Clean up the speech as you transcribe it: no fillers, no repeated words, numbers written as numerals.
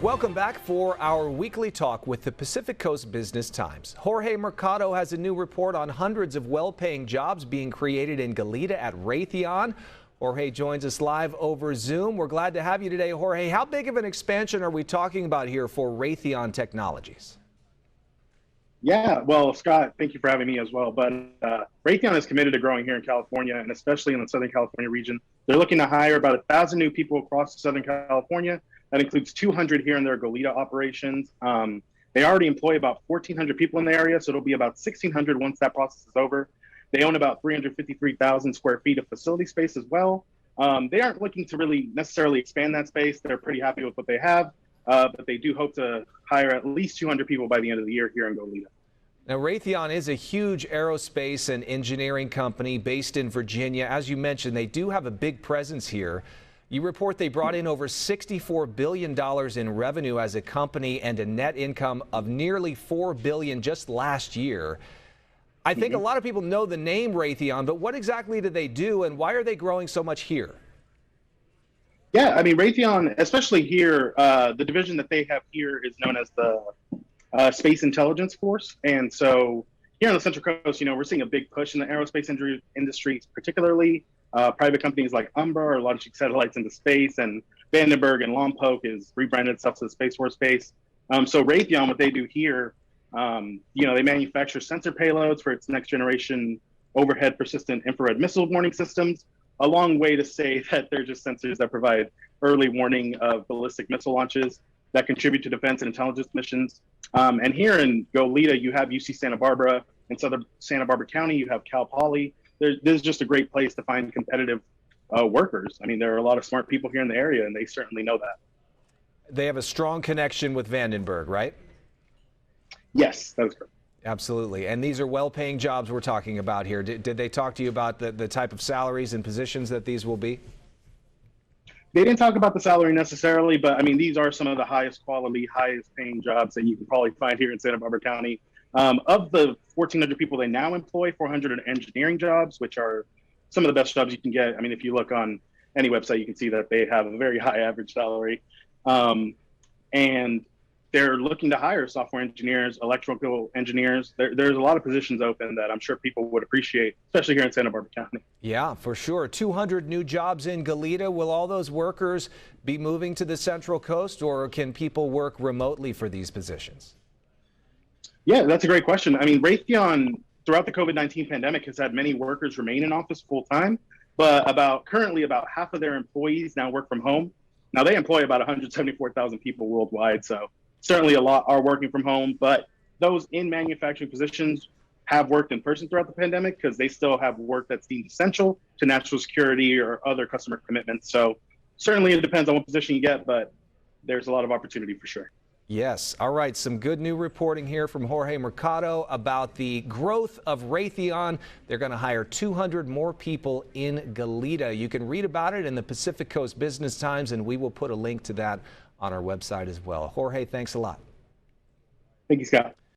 Welcome back for our weekly talk with the Pacific Coast Business Times. Jorge Mercado has a new report on hundreds of well-paying jobs being created in Goleta at Raytheon. Jorge joins us live over Zoom. We're glad to have you today, Jorge. How big of an expansion are we talking about here for Raytheon Technologies? Yeah, well, Scott, thank you for having me as well. But Raytheon is committed to growing here in California, and especially in the Southern California region. They're looking to hire about 1,000 new people across Southern California. That includes 200 here in their Goleta operations. They already employ about 1,400 people in the area, so it'll be about 1,600 once that process is over. They own about 353,000 square feet of facility space as well. They aren't looking to really necessarily expand that space. They're pretty happy with what they have, but they do hope to hire at least 200 people by the end of the year here in Goleta. Now, Raytheon is a huge aerospace and engineering company based in Virginia. As you mentioned, they do have a big presence here. You report they brought in over $64 billion in revenue as a company and a net income of nearly $4 billion just last year. I think a lot of people know the name Raytheon, but what exactly do they do and why are they growing so much here? Yeah, I mean, Raytheon, especially here, the division that they have here is known as the Space Intelligence Force. And so here on the Central Coast, we're seeing a big push in the aerospace industry, particularly private companies like Umbra are launching satellites into space, and Vandenberg and Lompoc is rebranded itself to the Space Force Base. So Raytheon, what they do here, they manufacture sensor payloads for its next generation overhead persistent infrared missile warning systems. A long way to say that they're just sensors that provide early warning of ballistic missile launches that contribute to defense and intelligence missions. And here in Goleta, you have UC Santa Barbara. In Southern Santa Barbara County, you have Cal Poly. This is just a great place to find competitive workers. I mean, there are a lot of smart people here in the area, and they certainly know that. They have a strong connection with Vandenberg, right? Yes, that is correct. Absolutely. And these are well-paying jobs we're talking about here. Did they talk to you about the type of salaries and positions that these will be? They didn't talk about the salary necessarily, but I mean, these are some of the highest quality, highest paying jobs that you can probably find here in Santa Barbara County. Of the 1,400 people they now employ, 400 are engineering jobs, which are some of the best jobs you can get. I mean, if you look on any website, you can see that they have a very high average salary. And they're looking to hire software engineers, electrical engineers. There's a lot of positions open that I'm sure people would appreciate, especially here in Santa Barbara County. Yeah, for sure. 200 new jobs in Goleta. Will all those workers be moving to the Central Coast, or can people work remotely for these positions? Yeah, that's a great question. I mean, Raytheon, throughout the COVID-19 pandemic, has had many workers remain in office full time, but currently about half of their employees now work from home. Now, they employ about 174,000 people worldwide, so certainly a lot are working from home, but those in manufacturing positions have worked in person throughout the pandemic because they still have work that's deemed essential to national security or other customer commitments. So certainly it depends on what position you get, but there's a lot of opportunity for sure. Yes. All right. Some good new reporting here from Jorge Mercado about the growth of Raytheon. They're going to hire 200 more people in Goleta. You can read about it in the Pacific Coast Business Times, and we will put a link to that on our website as well. Jorge, thanks a lot. Thank you, Scott.